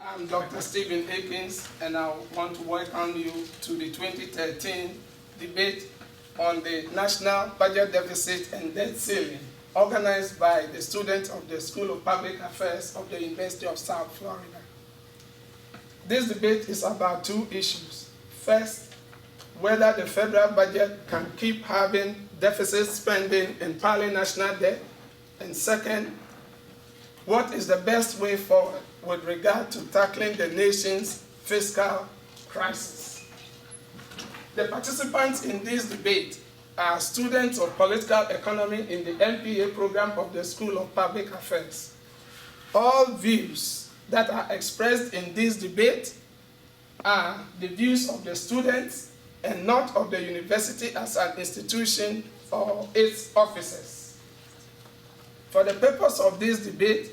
I'm Dr. Stephen Akins, and I want to welcome you to the 2013 debate on the National Budget Deficit and Debt Ceiling, organized by the students of the School of Public Affairs of the University of South Florida. This debate is about two issues. First, whether the federal budget can keep having deficit spending and piling national debt, and second, what is the best way forward with regard to tackling the nation's fiscal crisis? The participants in this debate are students of political economy in the MPA program of the School of Public Affairs. All views that are expressed in this debate are the views of the students and not of the university as an institution or its officers. For the purpose of this debate,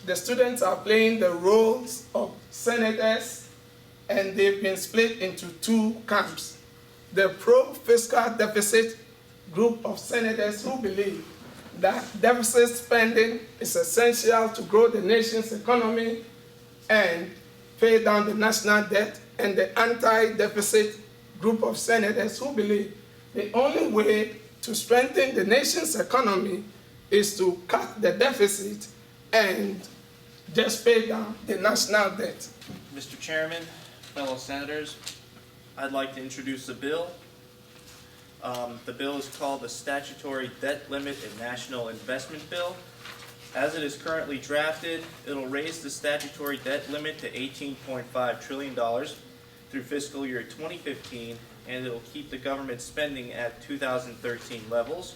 the students are playing the roles of senators, and they've been split into two camps. The pro-fiscal deficit group of senators who believe that deficit spending is essential to grow the nation's economy and pay down the national debt, and the anti-deficit group of senators who believe the only way to strengthen the nation's economy is to cut the deficit and just pay down the national debt. Mr. Chairman, fellow senators, I'd like to introduce the bill. The bill is called the Statutory Debt Limit and National Investment Bill. As it is currently drafted, it'll raise the statutory debt limit to $18.5 trillion through fiscal year 2015, and it'll keep the government spending at 2013 levels.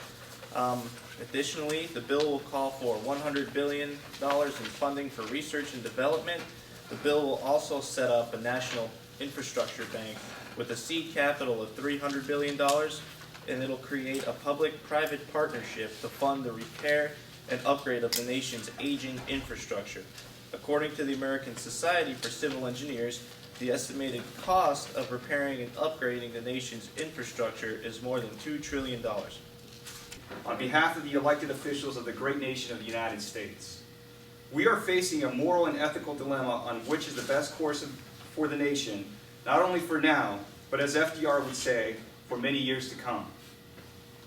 Additionally, the bill will call for $100 billion in funding for research and development. The bill will also set up a national infrastructure bank with a seed capital of $300 billion, and it'll create a public-private partnership to fund the repair and upgrade of the nation's aging infrastructure. According to the American Society for Civil Engineers, the estimated cost of repairing and upgrading the nation's infrastructure is more than $2 trillion. On behalf of the elected officials of the great nation of the United States, we are facing a moral and ethical dilemma on which is the best course for the nation, not only for now, but as FDR would say, for many years to come.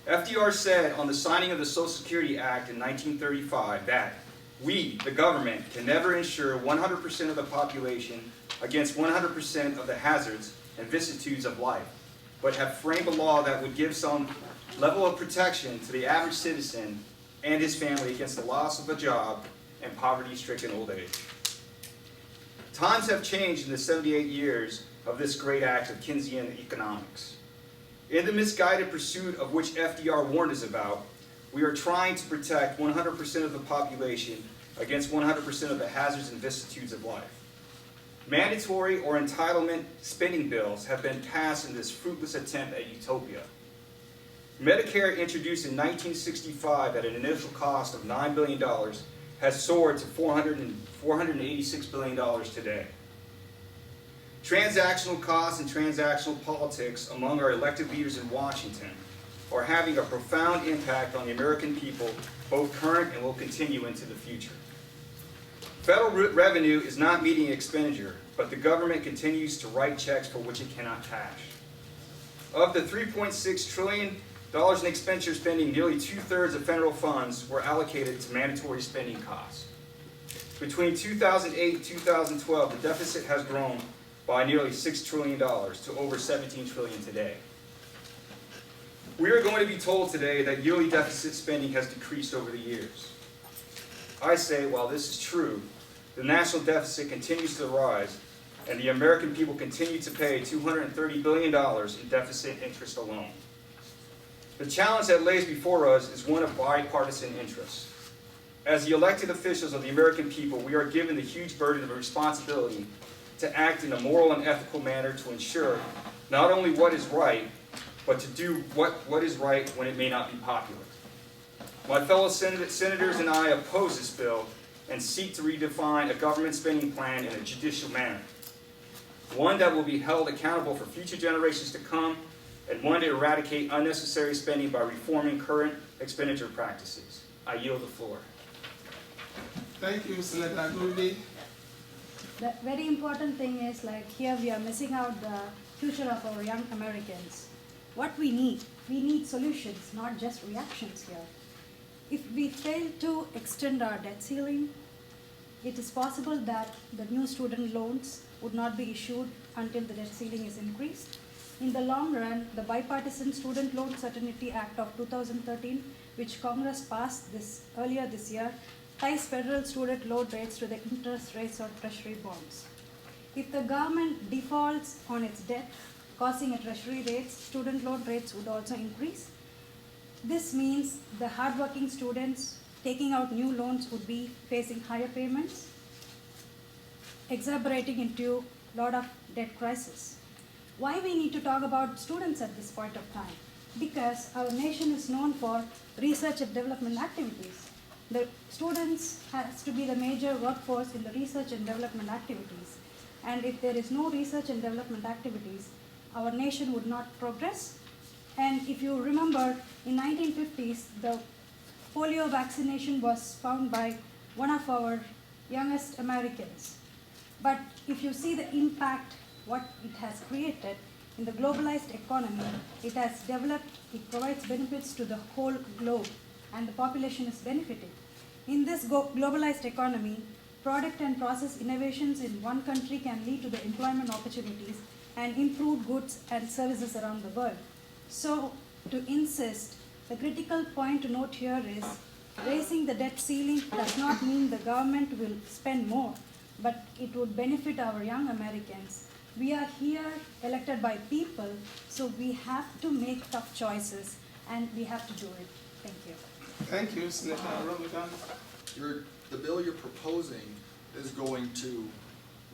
FDR said on the signing of the Social Security Act in 1935 that we, the government, can never insure 100% of the population against 100% of the hazards and vicissitudes of life, but have framed a law that would give some level of protection to the average citizen and his family against the loss of a job and poverty-stricken old age. Times have changed in the 78 years of this great act of Keynesian economics. In the misguided pursuit of which FDR warned us about, we are trying to protect 100% of the population against 100% of the hazards and vicissitudes of life. Mandatory or entitlement spending bills have been passed in this fruitless attempt at utopia. Medicare, introduced in 1965 at an initial cost of $9 billion, has soared to $486 billion today. Transactional costs and transactional politics among our elected leaders in Washington are having a profound impact on the American people, both current and will continue into the future. Federal revenue is not meeting expenditure, but the government continues to write checks for which it cannot cash. Of the $3.6 trillion in expenditure spending, nearly 2/3 of federal funds were allocated to mandatory spending costs. Between 2008 and 2012, the deficit has grown by nearly $6 trillion to over $17 trillion today. We are going to be told today that yearly deficit spending has decreased over the years. I say, while this is true, the national deficit continues to rise, and the American people continue to pay $230 billion in deficit interest alone. The challenge that lays before us is one of bipartisan interest. As the elected officials of the American people, we are given the huge burden of responsibility to act in a moral and ethical manner to ensure not only what is right, but to do what is right when it may not be popular. My fellow senators and I oppose this bill and seek to redefine a government spending plan in a judicial manner, one that will be held accountable for future generations to come, and one to eradicate unnecessary spending by reforming current expenditure practices. I yield the floor. Thank you, Senator Goody. The very important thing is, like, here we are missing out the future of our young Americans. What we need solutions, not just reactions here. If we fail to extend our debt ceiling, it is possible that the new student loans would not be issued until the debt ceiling is increased. In the long run, the Bipartisan Student Loan Certainty Act of 2013, which Congress passed earlier this year, ties federal student loan rates to the interest rates of treasury bonds. If the government defaults on its debt, causing a treasury rates, student loan rates would also increase. This means the hardworking students taking out new loans would be facing higher payments, exacerbating into a lot of debt crisis. Why we need to talk about students at this point of time? Because our nation is known for research and development activities. The students has to be the major workforce in the research and development activities. And if there is no research and development activities, our nation would not progress. And if you remember, in 1950s, the polio vaccination was found by one of our youngest Americans. But if you see the impact, what it has created in the globalized economy, it has developed, it provides benefits to the whole globe, and the population is benefiting. In this globalized economy, product and process innovations in one country can lead to the employment opportunities and improve goods and services around the world. So, to insist, the critical point to note here is raising the debt ceiling does not mean the government will spend more, but it would benefit our young Americans. We are here elected by people, so we have to make tough choices, and we have to do it. Thank you. Thank you, Senator Ramadan. The bill you're proposing is going to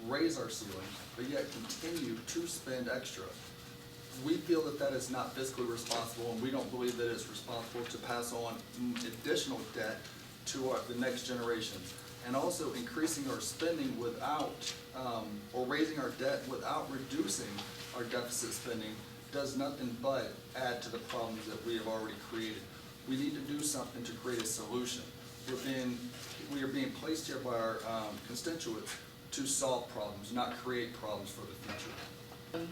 raise our ceiling, but yet continue to spend extra. We feel that that is not fiscally responsible, and we don't believe that it's responsible to pass on additional debt to the next generation. And also increasing our spending without, or raising our debt without reducing our deficit spending does nothing but add to the problems that we have already created. We need to do something to create a solution. We are being placed here by our constituents to solve problems, not create problems for the future.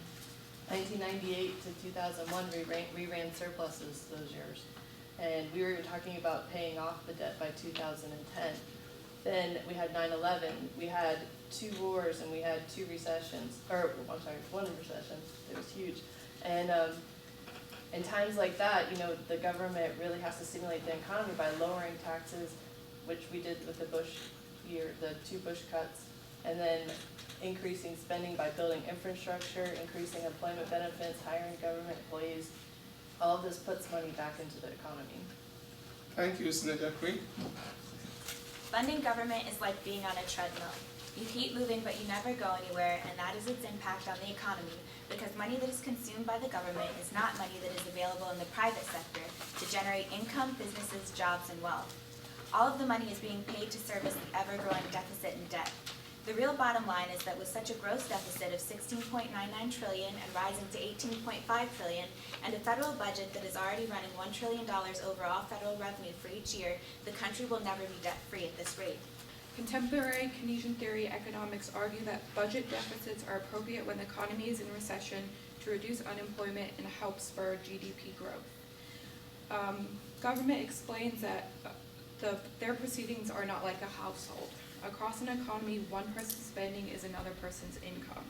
1998 to 2001, we ran surpluses those years. And we were talking about paying off the debt by 2010. Then we had 9/11, we had 2 wars, and we had 2 recessions, or I'm sorry, 1 recession. It was huge. And in times like that, you know, the government really has to stimulate the economy by lowering taxes, which we did with the the 2 Bush cuts, and then increasing spending by building infrastructure, increasing employment benefits, hiring government employees. All of this puts money back into the economy. Thank you, Senator Creed. Funding government is like being on a treadmill. You keep moving, but you never go anywhere, and that is its impact on the economy, because money that is consumed by the government is not money that is available in the private sector to generate income, businesses, jobs, and wealth. All of the money is being paid to service the ever-growing deficit and debt. The real bottom line is that with such a gross deficit of $16.99 trillion and rising to $18.5 trillion, and a federal budget that is already running $1 trillion overall federal revenue for each year, the country will never be debt-free at this rate. Contemporary Keynesian theory economics argue that budget deficits are appropriate when the economy is in recession to reduce unemployment and help spur GDP growth. Government explains that their proceedings are not like a household. Across an economy, one person's spending is another person's income.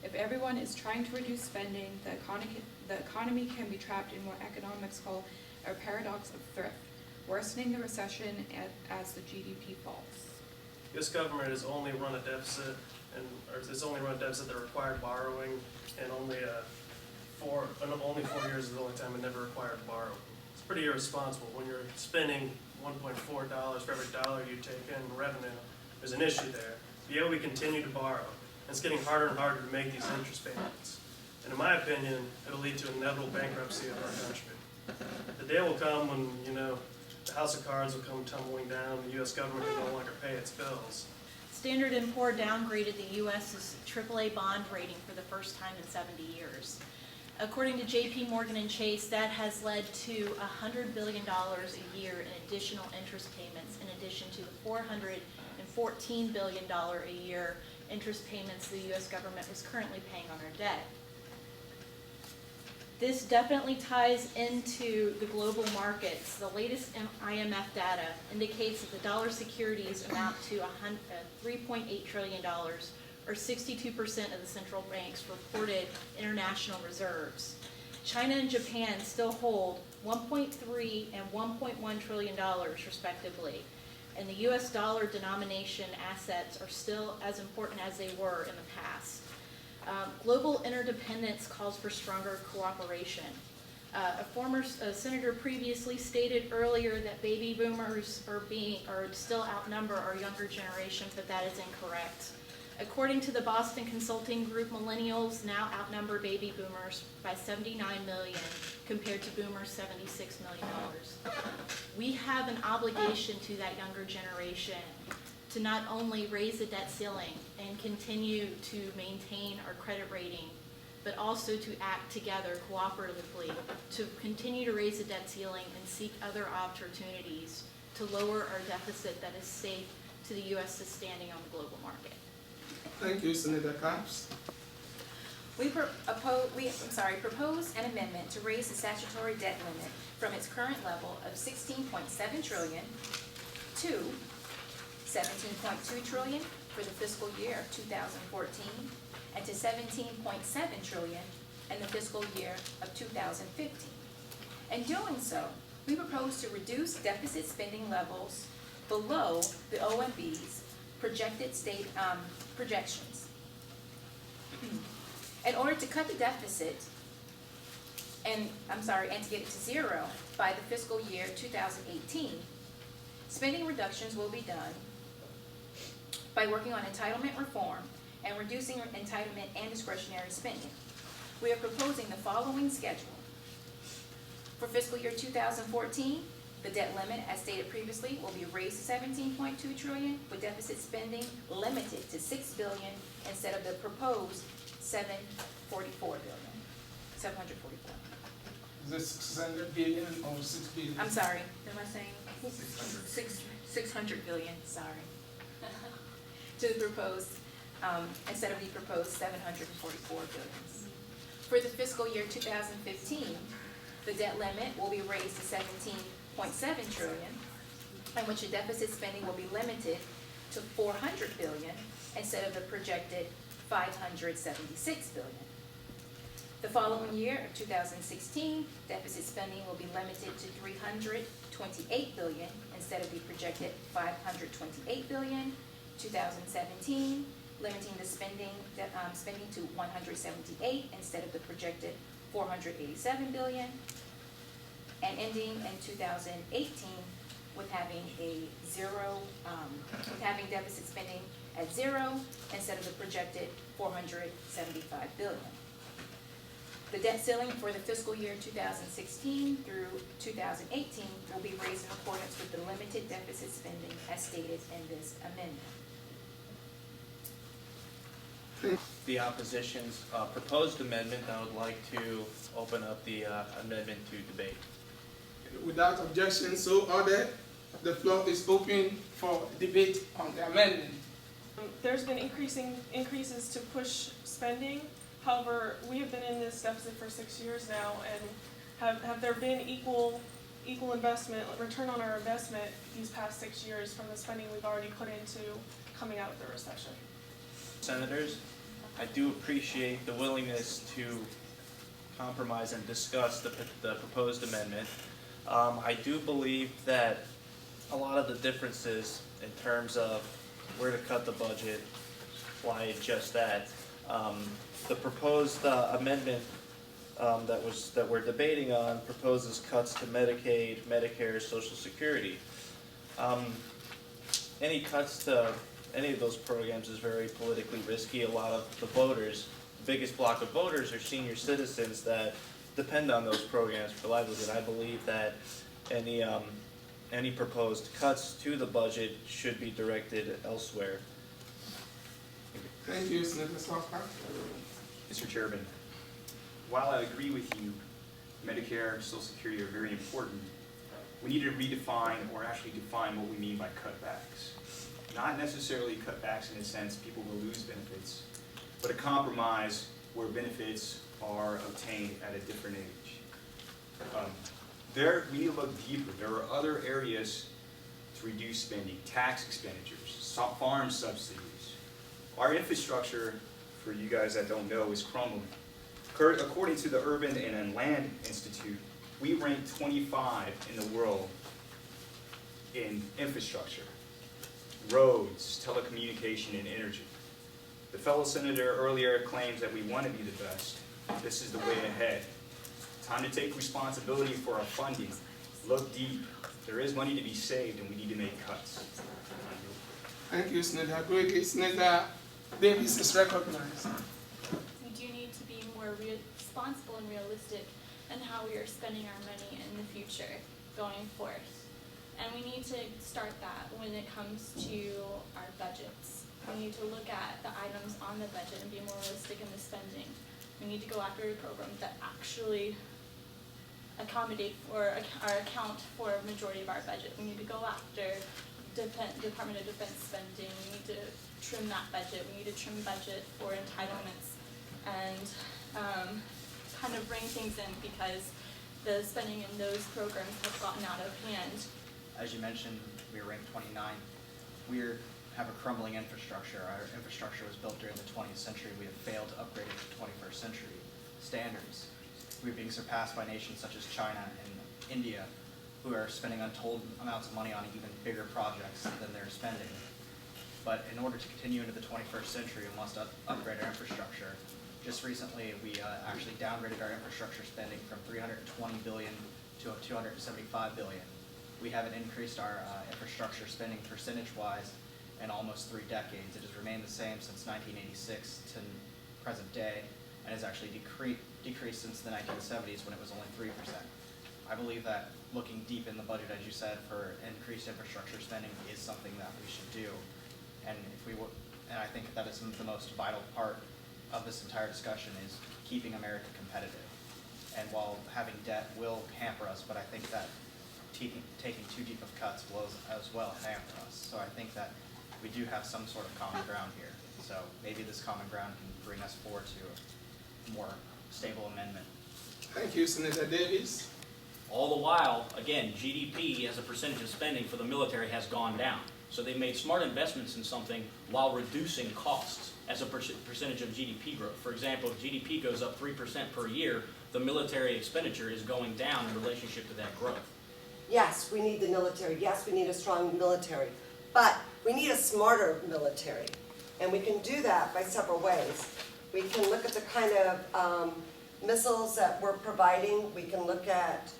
If everyone is trying to reduce spending, the economy can be trapped in what economics call a paradox of thrift, worsening the recession as the GDP falls. This government has only run a deficit, that required borrowing, and only 4 years is the only time it never required borrowing. It's pretty irresponsible when you're spending $1.4 for every dollar you take in revenue. There's an issue there. But yet we continue to borrow. And it's getting harder and harder to make these interest payments. And in my opinion, it'll lead to inevitable bankruptcy of our country. The day will come when, the house of cards will come tumbling down, the U.S. government will no longer pay its bills. Standard & Poor downgraded the U.S.'s AAA bond rating for the first time in 70 years. According to J.P. Morgan and Chase, that has led to $100 billion a year in additional interest payments, in addition to the $414 billion a year interest payments the US government was currently paying on our debt. This definitely ties into the global markets. The latest IMF data indicates that the dollar securities amount to $3.8 trillion, or 62% of the central bank's reported international reserves. China and Japan still hold $1.3 and $1.1 trillion respectively, and the US dollar denomination assets are still as important as they were in the past. Global interdependence calls for stronger cooperation. A former senator previously stated earlier that baby boomers are still outnumber our younger generation, but that is incorrect. According to the Boston Consulting Group, millennials now outnumber baby boomers by 79 million compared to boomers' $76 million. We have an obligation to that younger generation to not only raise the debt ceiling and continue to maintain our credit rating, but also to act together cooperatively to continue to raise the debt ceiling and seek other opportunities to lower our deficit that is safe to the U.S.'s standing on the global market. Thank you, Senator Capps. We propose an amendment to raise the statutory debt limit from its current level of $16.7 trillion to $17.2 trillion for the fiscal year of 2014 and to $17.7 trillion in the fiscal year of 2015. In doing so, we propose to reduce deficit spending levels below the OMB's projected state projections. In order to cut the deficit and to get it to zero by the fiscal year 2018, spending reductions will be done by working on entitlement reform and reducing entitlement and discretionary spending. We are proposing the following schedule. For fiscal year 2014, the debt limit, as stated previously, will be raised to $17.2 trillion, with deficit spending limited to $6 billion instead of the proposed $744 billion. Is it 600 billion or 6 billion? I'm sorry, am I saying? 600 billion, sorry. To the proposed, instead of the proposed 744 billion. For the fiscal year 2015, the debt limit will be raised to $17.7 trillion, in which the deficit spending will be limited to $400 billion instead of the projected $576 billion. The following year, of 2016, deficit spending will be limited to $328 billion instead of the projected $528 billion. 2017, limiting the spending to $178 instead of the projected $487 billion, and ending in 2018 with having deficit spending at zero instead of the projected $475 billion. The debt ceiling for the fiscal year 2016 through 2018 will be raised in accordance with the limited deficit spending as stated in this amendment. The opposition's proposed amendment, I would like to open up the amendment to debate. Without objection, so ordered. The floor is open for debate on the amendment. There's been increases to push spending. However, we have been in this deficit for 6 years now, and have there been equal investment, return on our investment these past 6 years from the spending we've already put into coming out of the recession? Senators, I do appreciate the willingness to compromise and discuss the proposed amendment. I do believe that a lot of the differences in terms of where to cut the budget lie just that. The proposed amendment that we're debating on proposes cuts to Medicaid, Medicare, Social Security. Any cuts to any of those programs is very politically risky. A lot of the voters, the biggest block of voters, are senior citizens that depend on those programs for livelihood. I believe that any proposed cuts to the budget should be directed elsewhere. Thank you, Senator Salzman. Mr. Chairman, while I agree with you, Medicare and Social Security are very important, we need to redefine or actually define what we mean by cutbacks. not necessarily cutbacks in the sense people will lose benefits, but a compromise where benefits are obtained at a different age. We need to look deeper. There are other areas to reduce spending, tax expenditures, farm subsidies. Our infrastructure, for you guys that don't know, is crumbling. According to the Urban and Land Institute, we rank 25 in the world in infrastructure, roads, telecommunication, and energy. The fellow senator earlier claims that we want to be the best. This is the way ahead. Time to take responsibility for our funding. Look deep. There is money to be saved, and we need to make cuts. Thank you, Senator Aguirre. Senator Davis is recognized. We do need to be more responsible and realistic in how we are spending our money in the future going forth. And we need to start that when it comes to our budgets. We need to look at the items on the budget and be more realistic in the spending. We need to go after programs that actually accommodate or account for a majority of our budget. We need to go after Department of Defense spending. We need to trim that budget. We need to trim budget for entitlements and kind of bring things in because the spending in those programs has gotten out of hand. As you mentioned, we are ranked 29. We have a crumbling infrastructure. Our infrastructure was built during the 20th century. We have failed to upgrade it to 21st century standards. We're being surpassed by nations such as China and India, who are spending untold amounts of money on even bigger projects than they're spending. But in order to continue into the 21st century, we must upgrade our infrastructure. Just recently, we actually downgraded our infrastructure spending from $320 billion to $275 billion. We haven't increased our infrastructure spending percentage-wise in almost 3 decades. It has remained the same since 1986 to present day, and has actually decreased since the 1970s when it was only 3%. I believe that looking deep in the budget, as you said, for increased infrastructure spending is something that we should do. And and I think that is the most vital part of this entire discussion is keeping America competitive. And while having debt will hamper us, but I think that taking too deep of cuts will as well hamper us. So I think that we do have some sort of common ground here. So maybe this common ground can bring us forward to a more stable amendment. Thank you, Senator Davis. All the while, again, GDP as a percentage of spending for the military has gone down. So they made smart investments in something while reducing costs as a percentage of GDP growth. For example, if GDP goes up 3% per year, the military expenditure is going down in relationship to that growth. Yes, we need the military. Yes, we need a strong military. But we need a smarter military. And we can do that by several ways. We can look at the kind of missiles that we're providing. We can look at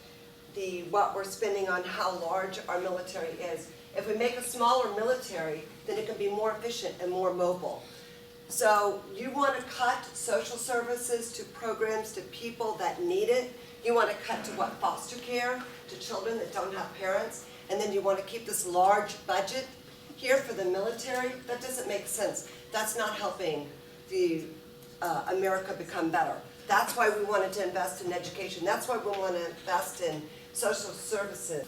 what we're spending on how large our military is. If we make a smaller military, then it can be more efficient and more mobile. So you want to cut social services to programs to people that need it. You want to cut to what? Foster care to children that don't have parents. And then you want to keep this large budget here for the military. That doesn't make sense. That's not helping America become better. That's why we wanted to invest in education. That's why we want to invest in social services.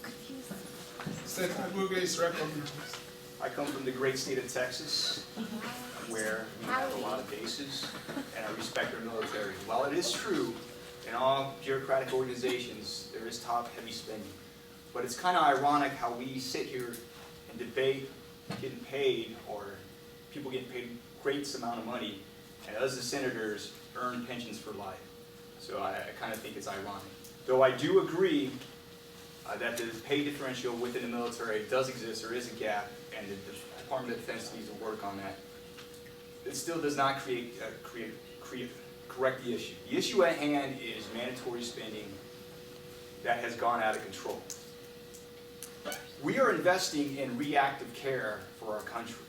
Senator Aguirre is recognized. I come from the great state of Texas, where we have a lot of bases, and I respect our military. While it is true, in all bureaucratic organizations, there is top-heavy spending. But it's kind of ironic how we sit here and debate getting paid, or people getting paid great amount of money, and us as senators earn pensions for life. So I kind of think it's ironic. Though I do agree that the pay differential within the military does exist, there is a gap, and the Department of Defense needs to work on that. It still does not correct the issue. The issue at hand is mandatory spending that has gone out of control. We are investing in reactive care for our country.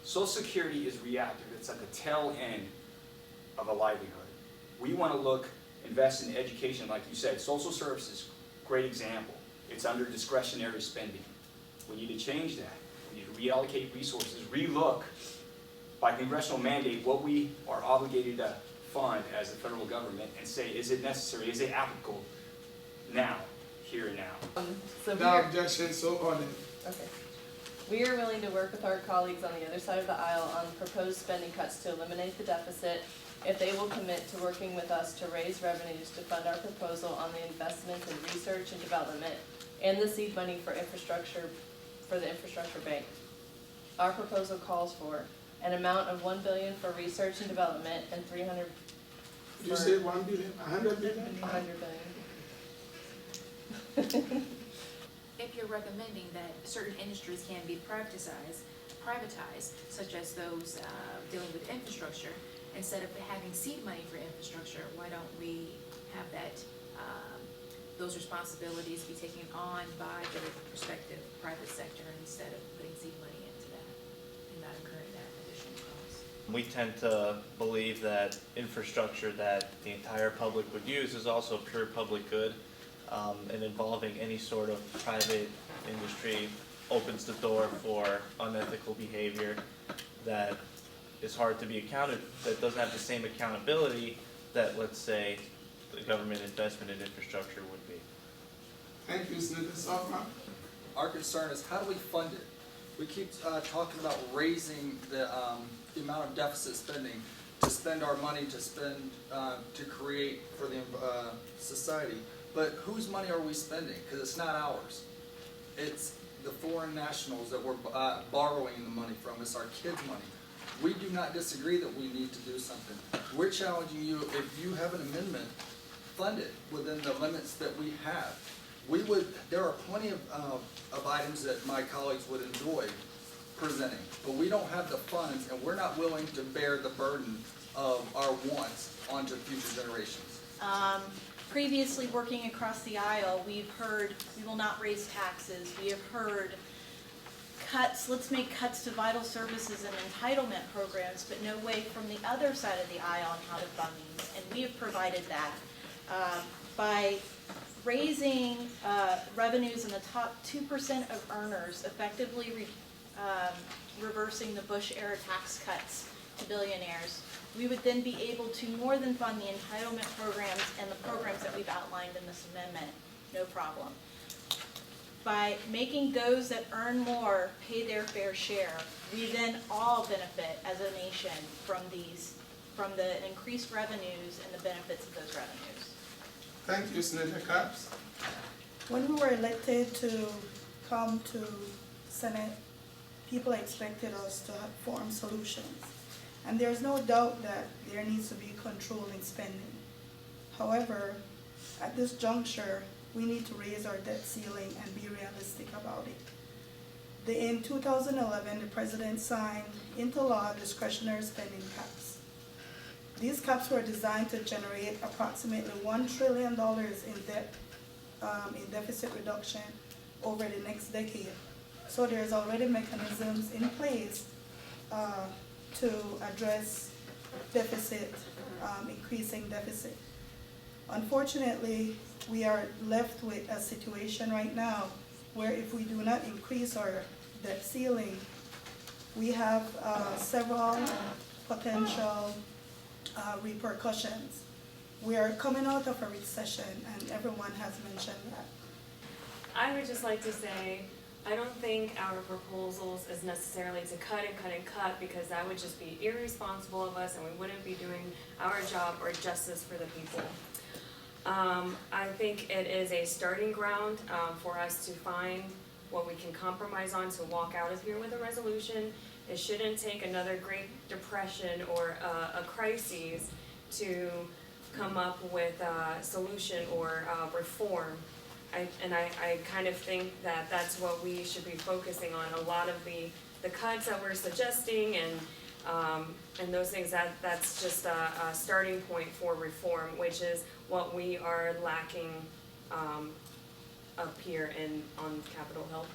Social Security is reactive. It's at the tail end of a livelihood. We want to invest in education, like you said. Social services, great example. It's under discretionary spending. We need to change that. We need to reallocate resources, relook by congressional mandate what we are obligated to fund as the federal government, and say, is it necessary, is it applicable now, here and now? No objection, so ordered. Okay. We are willing to work with our colleagues on the other side of the aisle on proposed spending cuts to eliminate the deficit if they will commit to working with us to raise revenues to fund our proposal on the investments in research and development and the seed money for infrastructure, for the infrastructure bank. Our proposal calls for an amount of $1 billion for research and development and $300. You said 1 billion, 100 billion? 100 billion. If you're recommending that certain industries can be privatized, such as those dealing with infrastructure, instead of having seed money for infrastructure, why don't we have that, those responsibilities be taken on by the respective private sector instead of putting seed money into that and not incurring that additional cost? We tend to believe that infrastructure that the entire public would use is also pure public good, and involving any sort of private industry opens the door for unethical behavior that is hard to be accounted, that doesn't have the same accountability that, let's say, the government investment in infrastructure would be. Thank you, Senator Salva. Our concern is how do we fund it? We keep talking about raising the amount of deficit spending to spend our money to create for the society. But whose money are we spending? Because it's not ours. It's the foreign nationals that we're borrowing the money from. It's our kids' money. We do not disagree that we need to do something. We're challenging you, if you have an amendment, fund it within the limits that we have. There are plenty of items that my colleagues would enjoy presenting, but we don't have the funds and we're not willing to bear the burden of our wants onto future generations. Previously, working across the aisle, we've heard we will not raise taxes. We have heard cuts, let's make cuts to vital services and entitlement programs, but no way from the other side of the aisle on how to fund these. And we have provided that by raising revenues in the top 2% of earners, effectively reversing the Bush-era tax cuts to billionaires. We would then be able to more than fund the entitlement programs and the programs that we've outlined in this amendment, no problem. By making those that earn more pay their fair share, we then all benefit as a nation from the increased revenues and the benefits of those revenues. Thank you, Senator Capps. When we were elected to come to Senate, people expected us to form solutions. And there's no doubt that there needs to be control in spending. However, at this juncture, we need to raise our debt ceiling and be realistic about it. In 2011, the President signed into law discretionary spending caps. These caps were designed to generate approximately $1 trillion in debt, in deficit reduction over the next decade. So there's already mechanisms in place to address deficit, increasing deficit. Unfortunately, we are left with a situation right now where if we do not increase our debt ceiling, we have several potential repercussions. We are coming out of a recession, and everyone has mentioned that. I would just like to say, I don't think our proposals is necessarily to cut and cut and cut, because that would just be irresponsible of us and we wouldn't be doing our job or justice for the people. I think it is a starting ground for us to find what we can compromise on to walk out of here with a resolution. It shouldn't take another Great Depression or a crisis to come up with a solution or reform. I kind of think that that's what we should be focusing on. A lot of the cuts that we're suggesting and those things, that's just a starting point for reform, which is what we are lacking up here on Capitol Hill.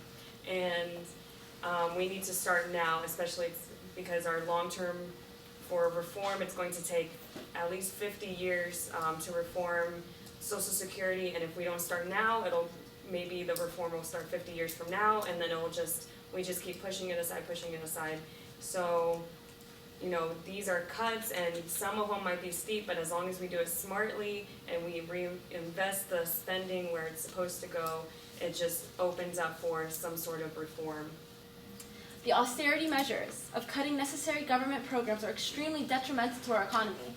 And we need to start now, especially because our long-term for reform, it's going to take at least 50 years to reform Social Security, and if we don't start now, maybe the reform will start 50 years from now, and then we just keep pushing it aside. So, you know, these are cuts, and some of them might be steep, but as long as we do it smartly and we reinvest the spending where it's supposed to go, it just opens up for some sort of reform. The austerity measures of cutting necessary government programs are extremely detrimental to our economy.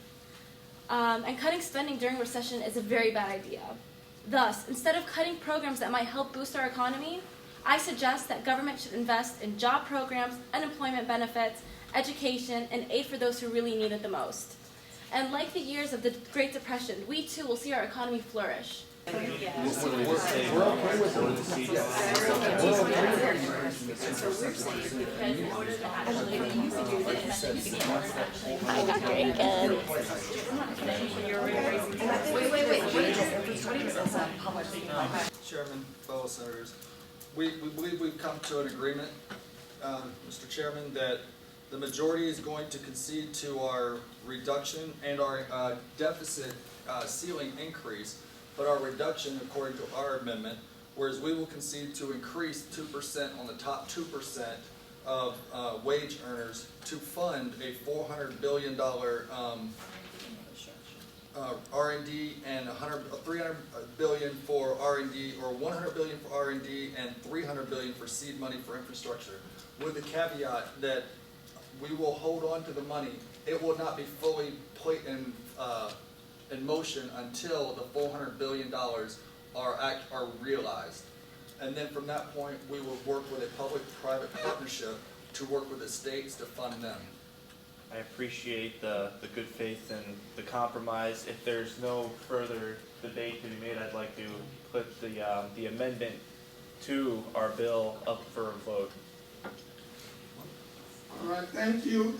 And cutting spending during recession is a very bad idea. Thus, instead of cutting programs that might help boost our economy, I suggest that government should invest in job programs, unemployment benefits, education, and aid for those who really need it the most. And like the years of the Great Depression, we too will see our economy flourish. Chairman, fellow senators, we believe we've come to an agreement, Mr. Chairman, that the majority is going to concede to our reduction and our deficit ceiling increase, but our reduction according to our amendment, whereas we will concede to increase 2% on the top 2% of wage earners to fund a $400 billion R&D and $300 billion for R&D, or $100 billion for R&D and $300 billion for seed money for infrastructure, with the caveat that we will hold on to the money. It will not be fully put in motion until the $400 billion are realized. And then from that point, we will work with a public-private partnership to work with the states to fund them. I appreciate the good faith and the compromise. If there's no further debate to be made, I'd like to put the amendment to our bill up for a vote. All right, thank you,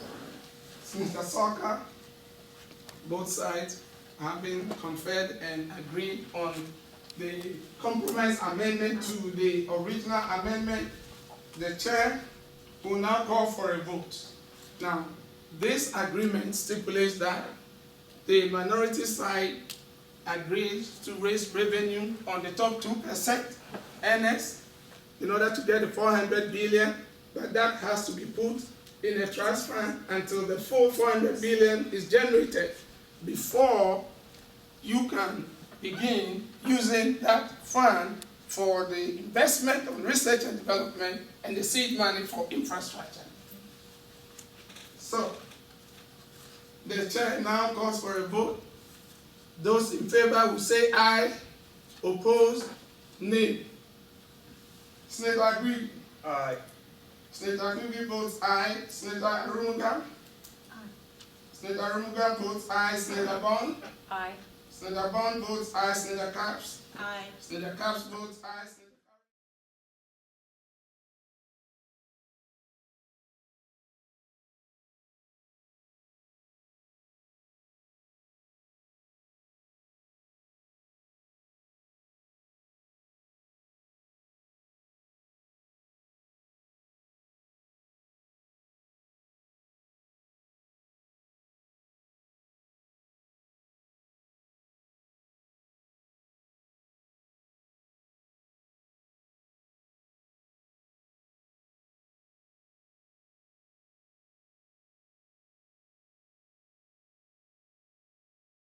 Mr. Sawka. Both sides have been conferred and agreed on the compromise amendment to the original amendment. The chair will now call for a vote. Now, this agreement stipulates that the minority side agrees to raise revenue on the top 2% earners in order to get the 400 billion, but that has to be put in a trust fund until the full 400 billion is generated before you can begin using that fund for the investment of research and development and the seed money for infrastructure. So, the chair now calls for a vote. Those in favor will say aye, opposed, nay. Senator Agui? Aye. Senator Agui votes aye. Senator Arumuga? Aye. Senator Arumuga votes aye. Senator Bond? Aye. Senator Bond votes aye. Senator Capps? Aye. Senator Capps votes aye.